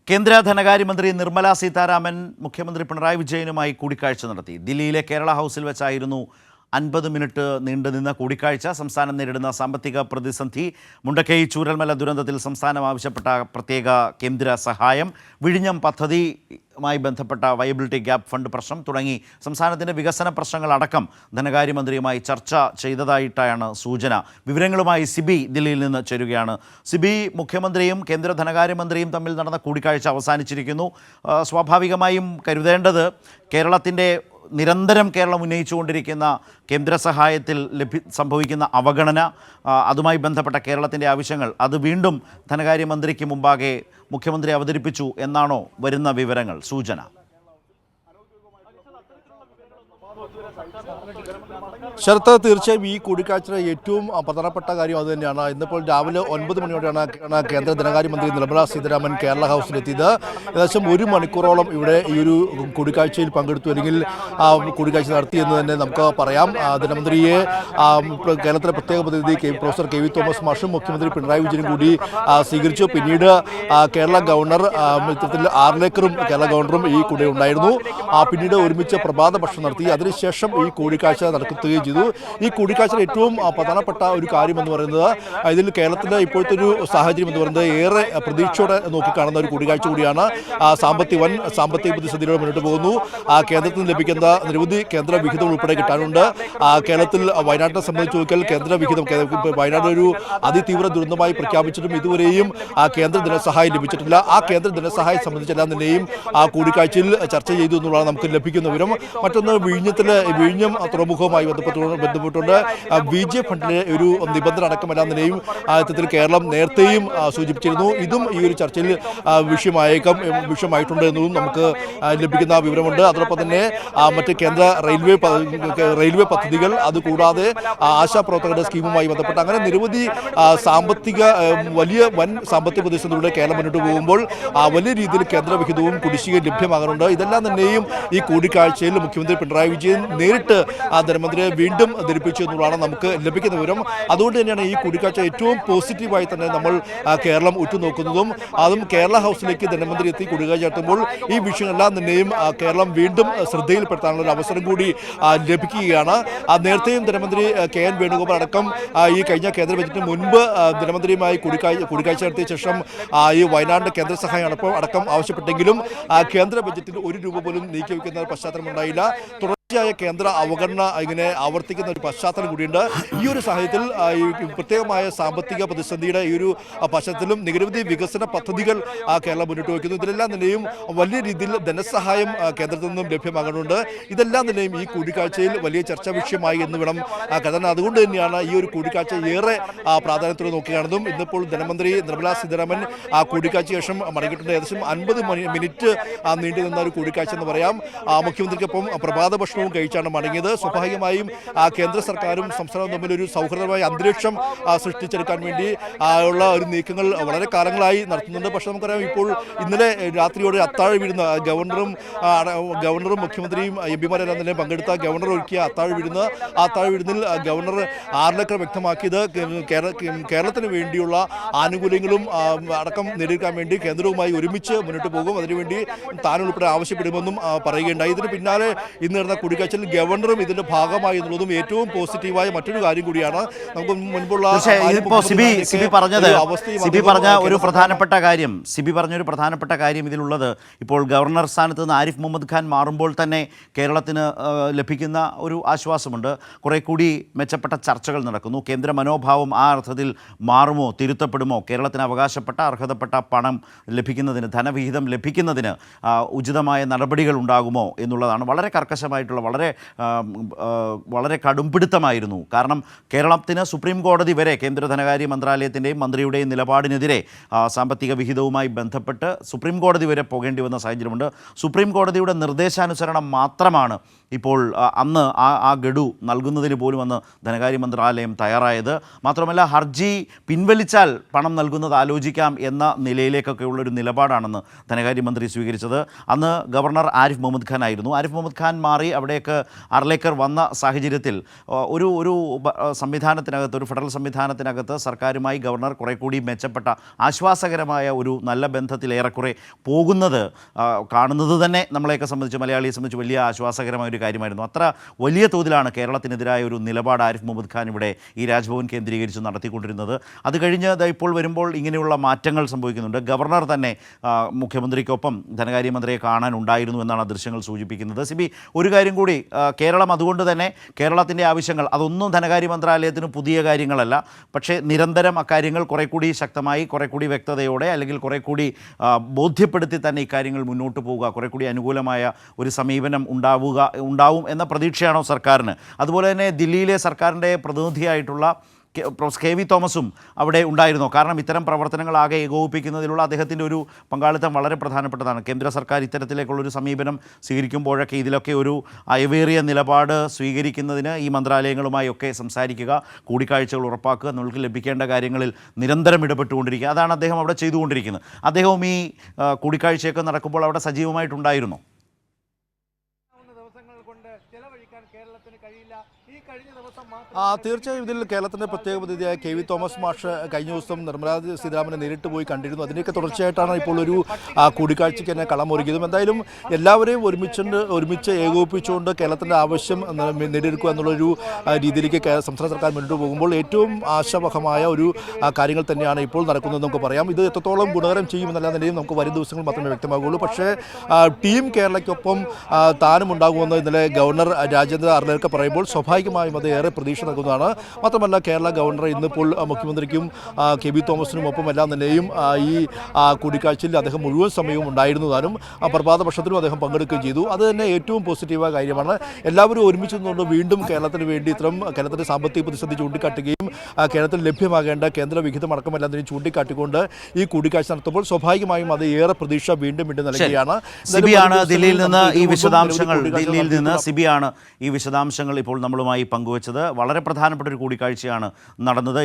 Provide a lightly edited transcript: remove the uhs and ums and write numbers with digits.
കേന്ദ്ര ധനകാര്യമന്ത്രി നിർമ്മല സീതാരാമൻ മുഖ്യമന്ത്രി പിണറായി വിജയനുമായി കൂടിക്കാഴ്ച നടത്തി. ദില്ലിയിലെ കേരള ഹൗസിൽ വെച്ചായിരുന്നു 50 മിനിറ്റ് നീണ്ടുനിന്ന കൂടിക്കാഴ്ച. സംസ്ഥാനം നേരിടുന്ന സാമ്പത്തിക പ്രതിസന്ധി, മുണ്ടക്കൈ ചൂരൽമല ദുരന്തത്തിൽ സംസ്ഥാനം ആവശ്യപ്പെട്ട പ്രത്യേക കേന്ദ്ര സഹായം, വിഴിഞ്ഞം പദ്ധതിയുമായി ബന്ധപ്പെട്ട വയബിലിറ്റി ഗ്യാപ്പ് ഫണ്ട് പ്രശ്നം തുടങ്ങി സംസ്ഥാനത്തിൻ്റെ വികസന പ്രശ്നങ്ങളടക്കം ധനകാര്യമന്ത്രിയുമായി ചർച്ച ചെയ്തതായിട്ടാണ് സൂചന. വിവരങ്ങളുമായി സിബി ദില്ലിയിൽ നിന്ന് ചേരുകയാണ്. സിബി, മുഖ്യമന്ത്രിയും കേന്ദ്ര ധനകാര്യമന്ത്രിയും തമ്മിൽ നടന്ന കൂടിക്കാഴ്ച അവസാനിച്ചിരിക്കുന്നു. സ്വാഭാവികമായും കരുതേണ്ടത് കേരളത്തിൻ്റെ നിരന്തരം കേരളം ഉന്നയിച്ചുകൊണ്ടിരിക്കുന്ന കേന്ദ്ര സഹായത്തിൽ സംഭവിക്കുന്ന അവഗണന, അതുമായി ബന്ധപ്പെട്ട കേരളത്തിൻ്റെ ആവശ്യങ്ങൾ, അത് വീണ്ടും ധനകാര്യമന്ത്രിക്ക് മുമ്പാകെ മുഖ്യമന്ത്രി അവതരിപ്പിച്ചു എന്നാണോ വരുന്ന വിവരങ്ങൾ, സൂചന? ശരത്ത്, തീർച്ചയായും ഈ കൂടിക്കാഴ്ചയുടെ ഏറ്റവും പ്രധാനപ്പെട്ട കാര്യം അതുതന്നെയാണ്. ഇന്നിപ്പോൾ രാവിലെ 9 മണിയോടെയാണ് കേന്ദ്ര ധനകാര്യമന്ത്രി നിർമ്മല സീതാരാമൻ കേരള ഹൗസിലെത്തിയത്. ഏകദേശം 1 മണിക്കൂറോളം ഇവിടെ ഈ ഒരു കൂടിക്കാഴ്ചയിൽ പങ്കെടുത്തു, അല്ലെങ്കിൽ കൂടിക്കാഴ്ച നടത്തി എന്ന് തന്നെ നമുക്ക് പറയാം. ധനമന്ത്രിയെ കേരളത്തിലെ പ്രത്യേക പ്രതിനിധി പ്രൊഫസർ കെ വി തോമസ് മാഷും മുഖ്യമന്ത്രി പിണറായി വിജയനും കൂടി സ്വീകരിച്ചു. പിന്നീട് കേരള ഗവർണർ ഇത്തരത്തിൽ ആർലേക്കറും കേരള ഗവർണറും ഈ കൂടെ ഉണ്ടായിരുന്നു. പിന്നീട് ഒരുമിച്ച് പ്രഭാത ഭക്ഷണം നടത്തി. അതിനുശേഷം ഈ കൂടിക്കാഴ്ച നടത്തുകയും ചെയ്തു. ഈ കൂടിക്കാഴ്ചയിൽ ഏറ്റവും പ്രധാനപ്പെട്ട ഒരു കാര്യം എന്ന് പറയുന്നത്, ഇതിൽ കേരളത്തിലെ ഇപ്പോഴത്തെ ഒരു സാഹചര്യം എന്ന് പറയുന്നത് ഏറെ പ്രതീക്ഷയോടെ നോക്കിക്കാണുന്ന ഒരു കൂടിക്കാഴ്ച കൂടിയാണ്. സാമ്പത്തിക പ്രതിസന്ധിയോടെ മുന്നോട്ട് പോകുന്നു. കേന്ദ്രത്തിൽ നിന്ന് ലഭിക്കുന്ന നിരവധി കേന്ദ്ര വിഹിതം ഉൾപ്പെടെ കിട്ടാനുണ്ട്. കേരളത്തിൽ വയനാട്ടിനെ സംബന്ധിച്ച് നോക്കിയാൽ കേന്ദ്ര വിഹിതം, വയനാട് ഒരു അതിതീവ്ര ദുരന്തമായി പ്രഖ്യാപിച്ചിട്ടും ഇതുവരെയും കേന്ദ്ര ധനസഹായം ലഭിച്ചിട്ടില്ല. ആ കേന്ദ്ര ധനസഹായം സംബന്ധിച്ചെല്ലാം തന്നെയും കൂടിക്കാഴ്ചയിൽ ചർച്ച ചെയ്തു എന്നുള്ളതാണ് നമുക്ക് ലഭിക്കുന്ന വിവരം. മറ്റൊന്ന്, വിഴിഞ്ഞം തുറമുഖവുമായി ബന്ധപ്പെട്ടുകൊണ്ട് BG ഫണ്ടിലെ ഒരു നിബന്ധന അടക്കമെല്ലാം തന്നെയും ഇത്തരത്തിൽ കേരളം നേരത്തെയും സൂചിപ്പിച്ചിരുന്നു. ഇതും ഈ ഒരു ചർച്ചയിൽ വിഷയമായിട്ടുണ്ട് എന്നതും നമുക്ക് ലഭിക്കുന്ന വിവരമുണ്ട്. അതോടൊപ്പം തന്നെ മറ്റ് കേന്ദ്ര റെയിൽവേ പദ്ധതികൾ, അതുകൂടാതെ ആശാപ്രവർത്തകരുടെ സ്കീമുമായി ബന്ധപ്പെട്ട് അങ്ങനെ നിരവധി വൻ സാമ്പത്തിക പ്രതിസന്ധിയിലൂടെ കേരളം മുന്നോട്ട് പോകുമ്പോൾ വലിയ രീതിയിൽ കേന്ദ്ര വിഹിതവും കുടിശ്ശികയും ലഭ്യമാകാറുണ്ട്. ഇതെല്ലാം തന്നെയും ഈ കൂടിക്കാഴ്ചയിൽ മുഖ്യമന്ത്രി പിണറായി വിജയൻ നേരിട്ട് ധനമന്ത്രിയെ വീണ്ടും ധരിപ്പിച്ചു എന്നുള്ളതാണ് നമുക്ക് ലഭിക്കുന്ന വിവരം. അതുകൊണ്ട് തന്നെയാണ് ഈ കൂടിക്കാഴ്ച ഏറ്റവും പോസിറ്റീവായി തന്നെ നമ്മൾ കേരളം ഉറ്റുനോക്കുന്നതും. അതും കേരള ഹൗസിലേക്ക് ധനമന്ത്രി എത്തി കൂടിക്കാഴ്ച നടത്തുമ്പോൾ ഈ വിഷയങ്ങളെല്ലാം തന്നെയും കേരളം വീണ്ടും ശ്രദ്ധയിൽപ്പെടുത്താനുള്ള ഒരു അവസരം കൂടി ലഭിക്കുകയാണ്. നേരത്തെയും ധനമന്ത്രി KN വേണുഗോപാൽ അടക്കം ഈ കഴിഞ്ഞ കേന്ദ്ര ബജറ്റിന് മുൻപ് ധനമന്ത്രിയുമായി കൂടിക്കാഴ്ച നടത്തിയ ശേഷം ഈ വയനാട് കേന്ദ്ര സഹായം അടക്കം ആവശ്യപ്പെട്ടെങ്കിലും കേന്ദ്ര ബജറ്റിൽ 1 രൂപ പോലും നീക്കിവെക്കുന്ന പശ്ചാത്തലമുണ്ടായില്ല. തുടർച്ചയായ കേന്ദ്ര അവഗണന ഇങ്ങനെ ആവർത്തിക്കുന്ന ഒരു പശ്ചാത്തലം കൂടിയുണ്ട്. ഈ ഒരു സാഹചര്യത്തിൽ പ്രത്യേകമായ സാമ്പത്തിക പ്രതിസന്ധിയുടെ ഈ ഒരു പശ്ചാത്തലത്തിലും നിരവധി വികസന പദ്ധതികൾ കേരളം മുന്നോട്ട് വയ്ക്കുന്നു. ഇതിലെല്ലാം തന്നെയും വലിയ രീതിയിൽ ധനസഹായം കേന്ദ്രത്തിൽ നിന്നും ലഭ്യമാകുന്നുണ്ട്. ഇതെല്ലാം തന്നെയും ഈ കൂടിക്കാഴ്ചയിൽ വലിയ ചർച്ചാ വിഷയമായി എന്ന് വേണം കരുതാൻ. അതുകൊണ്ട് തന്നെയാണ് ഈ ഒരു കൂടിക്കാഴ്ച ഏറെ പ്രാധാന്യത്തോടെ നോക്കുകയാണെന്നും. ഇന്നിപ്പോൾ ധനമന്ത്രി നിർമ്മല സീതാരാമൻ കൂടിക്കാഴ്ച ശേഷം മടങ്ങിയിട്ടുണ്ട്. ഏകദേശം 50 മിനിറ്റ് നീണ്ടു നിന്ന ഒരു കൂടിക്കാഴ്ച എന്ന് പറയാം. മുഖ്യമന്ത്രിക്കൊപ്പം പ്രഭാത ഭക്ഷണവും കഴിച്ചാണ് മടങ്ങിയത്. സ്വാഭാവികമായും കേന്ദ്ര സർക്കാരും സംസ്ഥാനവും തമ്മിൽ ഒരു സൗഹൃദമായ അന്തരീക്ഷം സൃഷ്ടിച്ചെടുക്കാൻ വേണ്ടി ഉള്ള ഒരു നീക്കങ്ങൾ വളരെ കാലങ്ങളായി നടത്തുന്നുണ്ട്. പക്ഷേ നമുക്കറിയാം, ഇപ്പോൾ ഇന്നലെ രാത്രിയോടെ അത്താഴ വീഴുന്ന ഗവർണറും മുഖ്യമന്ത്രിയും MP മാരെല്ലാം തന്നെ പങ്കെടുത്ത ഗവർണർ ഒരുക്കിയ അത്താഴ വിരുന്നിൽ ഗവർണർ ആർലേക്കർ വ്യക്തമാക്കിയത് കേരളത്തിന് വേണ്ടിയുള്ള ആനുകൂല്യങ്ങളും അടക്കം നേടിയെടുക്കാൻ വേണ്ടി കേന്ദ്രവുമായി ഒരുമിച്ച് മുന്നോട്ട് പോകും, അതിനുവേണ്ടി താൻ ഉൾപ്പെടെ ആവശ്യപ്പെടുമെന്നും പറയുകയുണ്ടായി. ഇതിന് പിന്നാലെ ഇന്ന് നടന്ന കൂടിക്കാഴ്ചയിൽ ഗവർണറും ഇതിന്റെ ഭാഗമായി എന്നുള്ളതും ഏറ്റവും പോസിറ്റീവായ മറ്റൊരു കാര്യം കൂടിയാണ്. നമുക്ക് മുൻപുള്ള സിബി പറഞ്ഞ ഒരു പ്രധാനപ്പെട്ട കാര്യം ഇതിലുള്ളത്, ഇപ്പോൾ ഗവർണർ സ്ഥാനത്ത് നിന്ന് ആരിഫ് മുഹമ്മദ് ഖാൻ മാറുമ്പോൾ തന്നെ കേരളത്തിന് ലഭിക്കുന്ന ഒരു ആശ്വാസമുണ്ട്. കുറെ കൂടി മെച്ചപ്പെട്ട ചർച്ചകൾ നടക്കുന്നു. കേന്ദ്ര മനോഭാവം ആ അർത്ഥത്തിൽ മാറുമോ, തിരുത്തപ്പെടുമോ? കേരളത്തിന് അവകാശപ്പെട്ട അർഹതപ്പെട്ട പണം ലഭിക്കുന്നതിന്, ധനവിഹിതം ലഭിക്കുന്നതിന് ഉചിതമായ നടപടികൾ ഉണ്ടാകുമോ എന്നുള്ളതാണ് വളരെ കർക്കശമായിട്ടുള്ള, വളരെ കടുംപിടുത്തമായിരുന്നു. കാരണം കേരളത്തിന് സുപ്രീം കോടതി വരെ കേന്ദ്ര ധനകാര്യ മന്ത്രാലയത്തിൻ്റെയും മന്ത്രിയുടെയും നിലപാടിനെതിരെ സാമ്പത്തിക വിഹിതവുമായി ബന്ധപ്പെട്ട് സുപ്രീം കോടതി വരെ പോകേണ്ടി വന്ന സാഹചര്യമുണ്ട്. സുപ്രീം കോടതിയുടെ നിർദ്ദേശാനുസരണം മാത്രമാണ് ഇപ്പോൾ അന്ന് ആ ഗഡു നൽകുന്നതിന് പോലും അന്ന് ധനകാര്യ മന്ത്രാലയം തയ്യാറായത്. മാത്രമല്ല, ഹർജി പിൻവലിച്ചാൽ പണം നൽകുന്നത് ആലോചിക്കാം എന്ന നിലയിലേക്കൊക്കെയുള്ളൊരു നിലപാടാണെന്ന് ധനകാര്യമന്ത്രി സ്വീകരിച്ചത്. അന്ന് ഗവർണർ ആരിഫ് മുഹമ്മദ് ഖാൻ ആയിരുന്നു. ആരിഫ് മുഹമ്മദ് ഖാൻ മാറി അവിടെ അവിടെയൊക്കെ അർലേക്കർ വന്ന സാഹചര്യത്തിൽ ഒരു സംവിധാനത്തിനകത്ത്, ഒരു ഫെഡറൽ സംവിധാനത്തിനകത്ത് സർക്കാരുമായി ഗവർണർ കുറെ കൂടി മെച്ചപ്പെട്ട ആശ്വാസകരമായ ഒരു നല്ല ബന്ധത്തിൽ ഏറെക്കുറെ പോകുന്നത് കാണുന്നത് തന്നെ നമ്മളെയൊക്കെ സംബന്ധിച്ച്, മലയാളിയെ സംബന്ധിച്ച് വലിയ ആശ്വാസകരമായ ഒരു കാര്യമായിരുന്നു. അത്ര വലിയ തോതിലാണ് കേരളത്തിനെതിരായ ഒരു നിലപാട് ആരിഫ് മുഹമ്മദ് ഖാൻ ഇവിടെ ഈ രാജ്ഭവൻ കേന്ദ്രീകരിച്ച് നടത്തിക്കൊണ്ടിരുന്നത്. അത് കഴിഞ്ഞ് ഇപ്പോൾ വരുമ്പോൾ ഇങ്ങനെയുള്ള മാറ്റങ്ങൾ സംഭവിക്കുന്നുണ്ട്. ഗവർണർ തന്നെ മുഖ്യമന്ത്രിക്കൊപ്പം ധനകാര്യമന്ത്രിയെ കാണാനുണ്ടായിരുന്നു എന്നാണ് ദൃശ്യങ്ങൾ സൂചിപ്പിക്കുന്നത്. സിബി, ഒരു കാര്യം കൂടി, കേരളം അതുകൊണ്ട് തന്നെ കേരളത്തിൻ്റെ ആവശ്യങ്ങൾ അതൊന്നും ധനകാര്യ മന്ത്രാലയത്തിന് പുതിയ കാര്യങ്ങളല്ല. പക്ഷേ നിരന്തരം അക്കാര്യങ്ങൾ കുറെ കൂടി ശക്തമായി, കുറെ കൂടി വ്യക്തതയോടെ, അല്ലെങ്കിൽ കുറെ കൂടി ബോധ്യപ്പെടുത്തി തന്നെ ഇക്കാര്യങ്ങൾ മുന്നോട്ട് പോവുക, കുറെ കൂടി അനുകൂലമായ ഒരു സമീപനം ഉണ്ടാവും എന്ന പ്രതീക്ഷയാണോ സർക്കാരിന്? അതുപോലെ തന്നെ ദില്ലിയിലെ സർക്കാരിൻ്റെ പ്രതിനിധിയായിട്ടുള്ള പ്രൊഫസർ കെ വി തോമസും അവിടെ ഉണ്ടായിരുന്നു. കാരണം ഇത്തരം പ്രവർത്തനങ്ങളാകെ ഏകോപിപ്പിക്കുന്നതിലുള്ള അദ്ദേഹത്തിൻ്റെ ഒരു പങ്കാളിത്തം വളരെ പ്രധാനപ്പെട്ടതാണ്. കേന്ദ്ര സർക്കാർ ഇത്തരത്തിലേക്കുള്ളൊരു സമീപനം സ്വീകരിക്കുമ്പോഴൊക്കെ ഇതിലൊക്കെ ഒരു അയവേറിയ നിലപാട് സ്വീകരിക്കുന്നതിന് ഈ മന്ത്രാലയങ്ങളുമായി ഒക്കെ സംസാരിക്കുക, കൂടിക്കാഴ്ചകൾ ഉറപ്പാക്കുക, നമുക്ക് ലഭിക്കേണ്ട കാര്യങ്ങളിൽ നിരന്തരം ഇടപെട്ടുകൊണ്ടിരിക്കുക, അതാണ് അദ്ദേഹം അവിടെ ചെയ്തുകൊണ്ടിരിക്കുന്നത്. അദ്ദേഹവും ഈ കൂടിക്കാഴ്ചയൊക്കെ നടക്കുമ്പോൾ അവിടെ സജീവമായിട്ടുണ്ടായിരുന്നു. തീർച്ചയായും ഇതിൽ കേരളത്തിൻ്റെ പ്രത്യേക പ്രതിനിധിയായ കെ വി തോമസ് മാഷ് കഴിഞ്ഞ ദിവസം നിർമ്മലാ സീതാരാമനെ നേരിട്ട് പോയി കണ്ടിരുന്നു. അതിൻ്റെയൊക്കെ തുടർച്ചയായിട്ടാണ് ഇപ്പോൾ ഒരു കൂടിക്കാഴ്ചയ്ക്ക് തന്നെ കളമൊരുക്കിയതും. എന്തായാലും എല്ലാവരെയും ഒരുമിച്ച് ഏകോപിപ്പിച്ചുകൊണ്ട് കേരളത്തിൻ്റെ ആവശ്യം നേടിയെടുക്കുക എന്നുള്ളൊരു രീതിയിലേക്ക് സംസ്ഥാന സർക്കാർ മുന്നോട്ട് പോകുമ്പോൾ ഏറ്റവും ആശാവഹമായ ഒരു കാര്യങ്ങൾ തന്നെയാണ് ഇപ്പോൾ നടക്കുന്നത് നമുക്ക് പറയാം. ഇത് എത്രത്തോളം ഗുണകരം ചെയ്യുമെന്നല്ല നിലയും നമുക്ക് വരും ദിവസങ്ങൾ മാത്രമേ വ്യക്തമാകുള്ളൂ. പക്ഷേ ടീം കേരളയ്ക്കൊപ്പം താനും ഉണ്ടാകുമെന്ന് ഇന്നലെ ഗവർണർ രാജേന്ദ്ര അർലേക്കർ പറയുമ്പോൾ സ്വാഭാവികമായും അത് ഏറെ പ്രതീക്ഷ നൽകുന്നതാണ്. മാത്രമല്ല കേരള ഗവർണർ ഇന്നിപ്പോൾ മുഖ്യമന്ത്രിക്കും കെ വി തോമസിനും ഒപ്പം എല്ലാം തന്നെയും ഈ കൂടിക്കാഴ്ചയിൽ അദ്ദേഹം മുഴുവൻ സമയവും ഉണ്ടായിരുന്നതാനും പ്രഭാത പക്ഷത്തിലും അദ്ദേഹം പങ്കെടുക്കുകയും ചെയ്തു. അത് തന്നെ ഏറ്റവും പോസിറ്റീവായ കാര്യമാണ്. എല്ലാവരും ഒരുമിച്ച് നിന്നുകൊണ്ട് വീണ്ടും കേരളത്തിന് വേണ്ടി ഇത്തരം കേരളത്തിൻ്റെ സാമ്പത്തിക പ്രതിസന്ധി ചൂണ്ടിക്കാട്ടുകയും കേരളത്തിൽ ലഭ്യമാകേണ്ട കേന്ദ്ര വിഹിതം അടക്കമെല്ലാം തന്നെ ചൂണ്ടിക്കാട്ടിക്കൊണ്ട് ഈ കൂടിക്കാഴ്ച നടത്തുമ്പോൾ സ്വാഭാവികമായും അത് ഏറെ പ്രതീക്ഷ വീണ്ടും നൽകുകയാണ്. ദില്ലിയിൽ നിന്ന് സിബിയാണ് ഈ വിശദാംശങ്ങൾ ഇപ്പോൾ നമ്മളുമായി പങ്കുവച്ചത്. വളരെ പ്രധാനപ്പെട്ട ഒരു കൂടിക്കാഴ്ചയാണ് നടന്നത്.